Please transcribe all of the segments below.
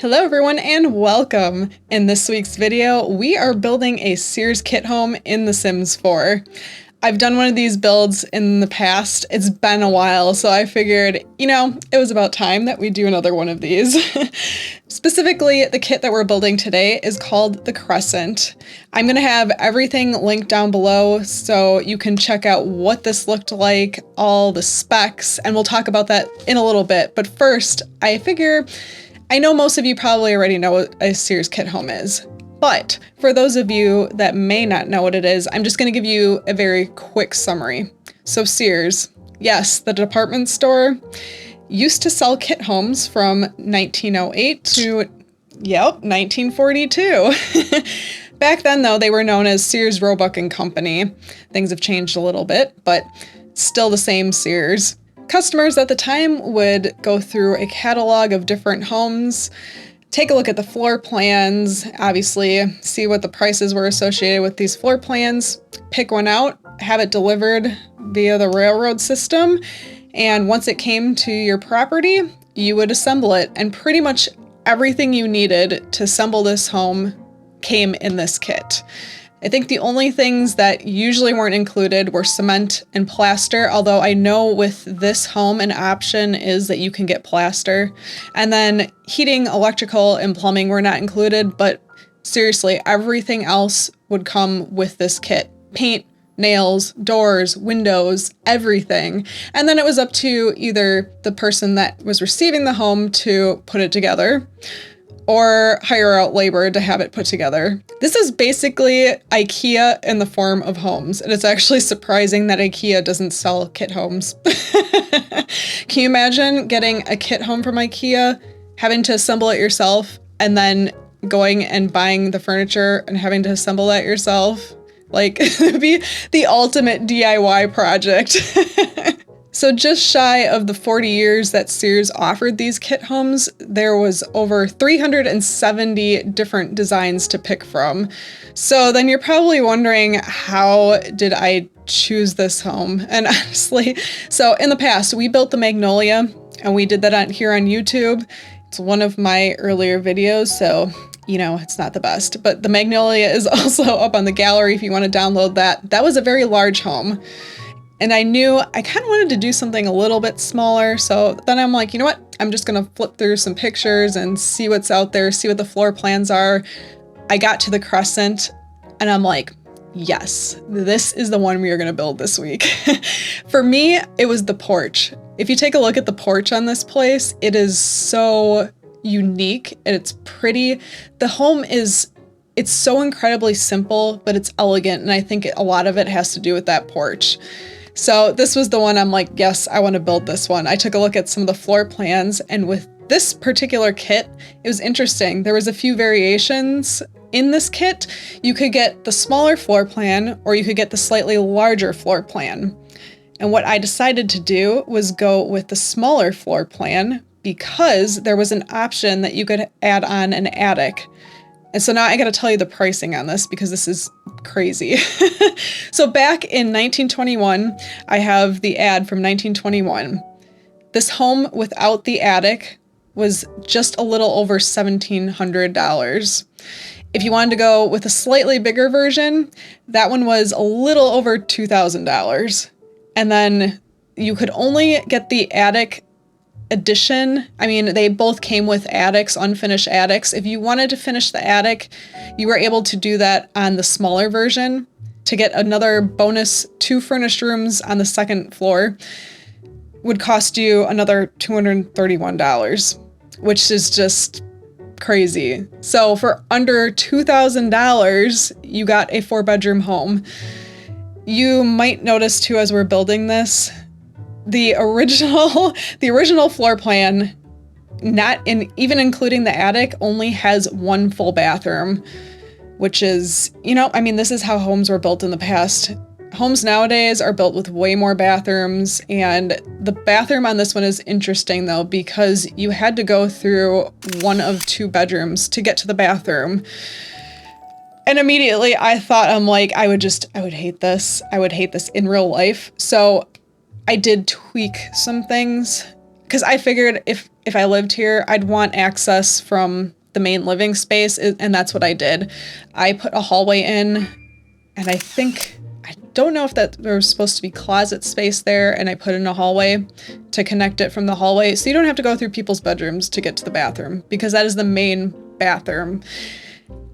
Hello everyone and welcome! In this week's video, we are building a Sears kit home in The Sims 4. I've done one of these builds in the past. It's been a while, so I figured, it was about time that we do another one of these. Specifically, the kit that we're building today is called the Crescent. I'm going to have everything linked down below so you can check out what this looked like, all the specs, and we'll talk about that in a little bit. But first, I know most of you probably already know what a Sears kit home is, but for those of you that may not know what it is, I'm just going to give you a very quick summary. So Sears, yes, the department store, used to sell kit homes from 1908 to, 1942. Back then, though, they were known as Sears, Roebuck and Company. Things have changed a little bit, but still the same Sears. Customers at the time would go through a catalog of different homes, take a look at the floor plans, obviously see what the prices were associated with these floor plans, pick one out, have it delivered via the railroad system, and once it came to your property, you would assemble it. And pretty much everything you needed to assemble this home came in this kit. I think the only things that usually weren't included were cement and plaster, although I know with this home an option is that you can get plaster. And then heating, electrical, and plumbing were not included, but seriously, everything else would come with this kit. Paint, nails, doors, windows, everything. And then it was up to either the person that was receiving the home to put it together, or hire out labor to have it put together. This is basically IKEA in the form of homes, and it's actually surprising that IKEA doesn't sell kit homes. Can you imagine getting a kit home from IKEA, having to assemble it yourself, and then going and buying the furniture and having to assemble that yourself? Like, it would be the ultimate DIY project. So just shy of the 40 years that Sears offered these kit homes, there was over 370 different designs to pick from. So then you're probably wondering, how did I choose this home? And honestly, so in the past, we built the Magnolia, and we did that here on YouTube. It's one of my earlier videos, so it's not the best. But the Magnolia is also up on the gallery if you want to download that. That was a very large home. And I knew I kind of wanted to do something a little bit smaller. So then I'm like, you know what? I'm just going to flip through some pictures and see what's out there, see what the floor plans are. I got to the Crescent and I'm like, yes, this is the one we are going to build this week. For me, it was the porch. If you take a look at the porch on this place, it is so unique and it's pretty. The home it's so incredibly simple, but it's elegant. And I think a lot of it has to do with that porch. So this was the one I'm like, yes, I want to build this one. I took a look at some of the floor plans, and with this particular kit, it was interesting. There was a few variations in this kit. You could get the smaller floor plan, or you could get the slightly larger floor plan. And what I decided to do was go with the smaller floor plan because there was an option that you could add on an attic. And so now I got to tell you the pricing on this because this is crazy. So back in 1921, I have the ad from 1921. This home without the attic was just a little over $1,700. If you wanted to go with a slightly bigger version, that one was a little over $2,000. And then you could only get the attic addition. I mean, they both came with attics, unfinished attics. If you wanted to finish the attic, you were able to do that on the smaller version to get another bonus 2 furnished rooms on the second floor. Would cost you another $231, which is just crazy. So for under $2,000, you got a 4-bedroom home. You might notice too, as we're building this, the original floor plan, even including the attic, only has 1 full bathroom, which is, this is how homes were built in the past. Homes nowadays are built with way more bathrooms, and the bathroom on this one is interesting though, because you had to go through one of 2 bedrooms to get to the bathroom. And immediately I thought, I would hate this. I would hate this in real life. So I did tweak some things because I figured if I lived here, I'd want access from the main living space, and that's what I did. I put a hallway in, and I don't know if that there was supposed to be closet space there, and I put in a hallway to connect it from the hallway, so you don't have to go through people's bedrooms to get to the bathroom, because that is the main bathroom.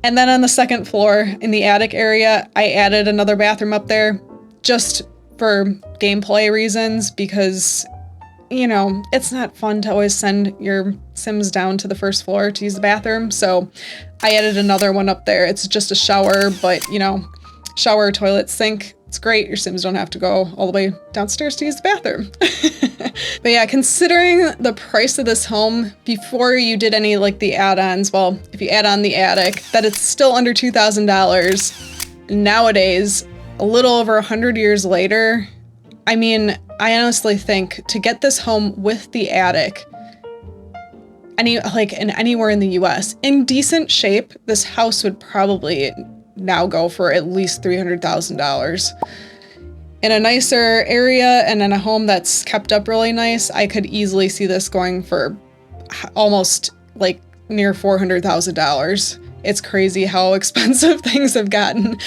And then on the second floor in the attic area, I added another bathroom up there just for gameplay reasons, because, you know, it's not fun to always send your Sims down to the first floor to use the bathroom. So I added another one up there. It's just a shower, but, you know, shower, toilet, sink. It's great. Your Sims don't have to go all the way downstairs to use the bathroom. But yeah, considering the price of this home before you did any like the add-ons, well, if you add on the attic, that it's still under $2,000 nowadays, a little over 100 years later. I mean, I honestly think to get this home with the attic, anywhere in the US, in decent shape, this house would probably now go for at least $300,000. In a nicer area and in a home that's kept up really nice, I could easily see this going for almost like near $400,000. It's crazy how expensive things have gotten.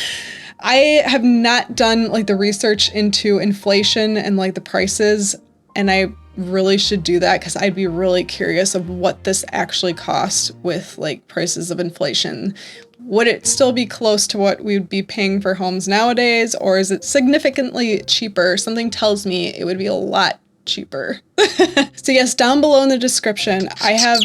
I have not done like the research into inflation and like the prices, and I really should do that because I'd be really curious of what this actually cost with like prices of inflation. Would it still be close to what we would be paying for homes nowadays, or is it significantly cheaper? Something tells me it would be a lot cheaper. So yes, down below in the description, I have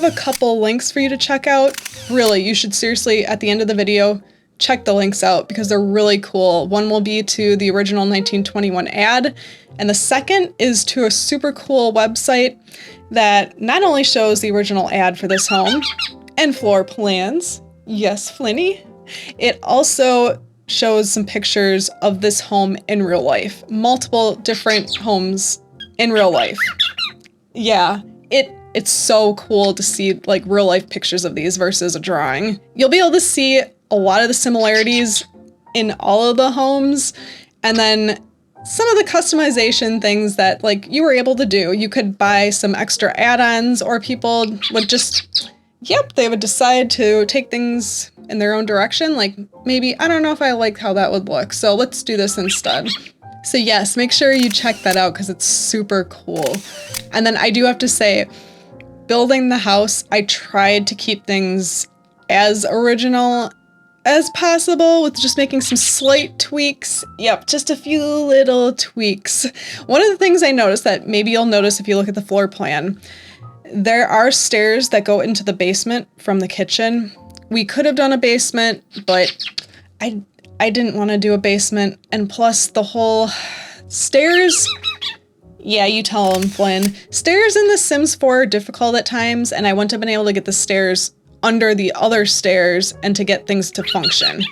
a couple links for you to check out. Really, you should seriously, at the end of the video, check the links out because they're really cool. One will be to the original 1921 ad, and the second is to a super cool website that not only shows the original ad for this home and floor plans, yes, Flinny, it also shows some pictures of this home in real life. Multiple different homes in real life. Yeah, it's so cool to see like real life pictures of these versus a drawing. You'll be able to see a lot of the similarities in all of the homes, and then some of the customization things that like you were able to do. You could buy some extra add-ons, or people would just, they would decide to take things in their own direction. Like maybe, I don't know if I like how that would look, so let's do this instead. So yes, make sure you check that out because it's super cool. And then I do have to say, building the house, I tried to keep things as original as possible with just making some slight tweaks. Yep, just a few little tweaks. One of the things I noticed that maybe you'll notice if you look at the floor plan, there are stairs that go into the basement from the kitchen. We could have done a basement, but I didn't want to do a basement. And plus the whole stairs, yeah, you tell them, Flynn. Stairs in The Sims 4 are difficult at times, and I wouldn't have been able to get the stairs under the other stairs and to get things to function.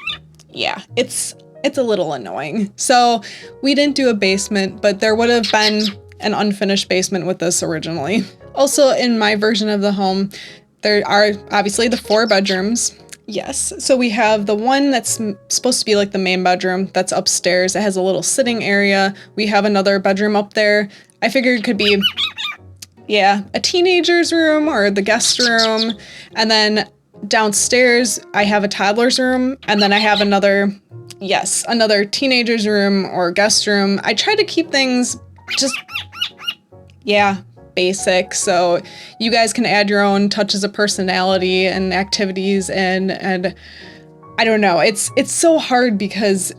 Yeah, it's a little annoying. So we didn't do a basement, but there would have been an unfinished basement with this originally. Also, in my version of the home, there are obviously the 4 bedrooms. Yes, so we have the one that's supposed to be like the main bedroom that's upstairs. It has a little sitting area. We have another bedroom up there. I figured it could be, a teenager's room or the guest room. And then downstairs, I have a toddler's room. And then I have another teenager's room or guest room. I try to keep things just, basic, so you guys can add your own touches of personality and activities and I don't know, it's so hard because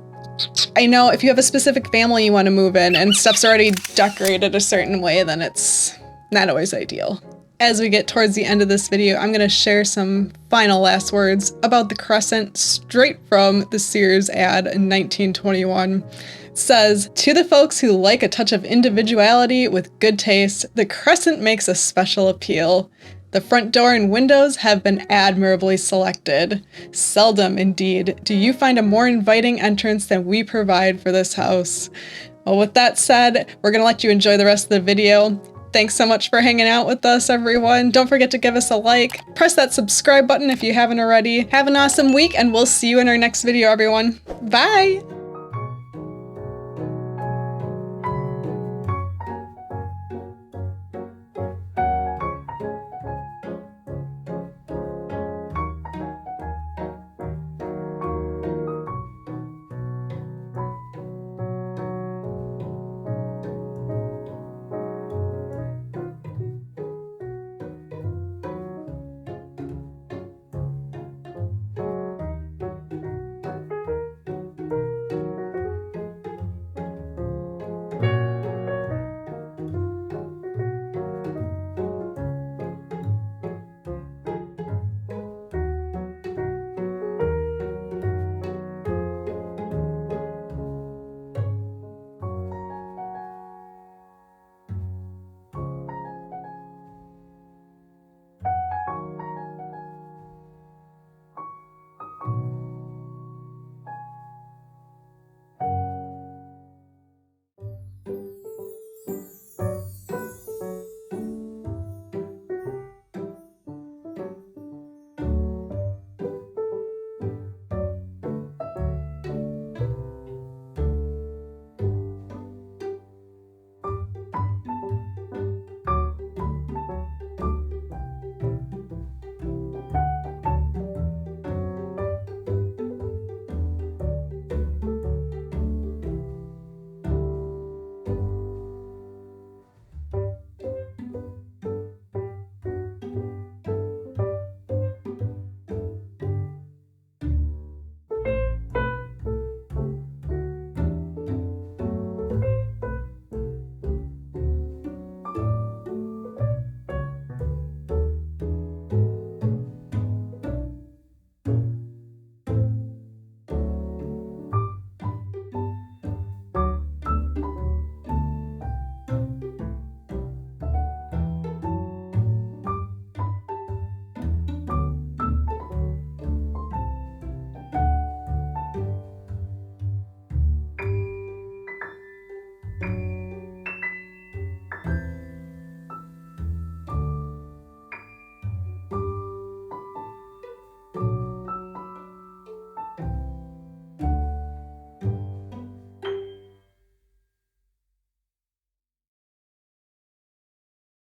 I know if you have a specific family you want to move in and stuff's already decorated a certain way, then it's not always ideal. As we get towards the end of this video, I'm going to share some final last words about the Crescent straight from the Sears ad in 1921. Says, to the folks who like a touch of individuality with good taste, the Crescent makes a special appeal. The front door and windows have been admirably selected. Seldom, indeed, do you find a more inviting entrance than we provide for this house. Well, with that said, we're going to let you enjoy the rest of the video. Thanks so much for hanging out with us, everyone. Don't forget to give us a like. Press that subscribe button if you haven't already. Have an awesome week, and we'll see you in our next video, everyone. Bye!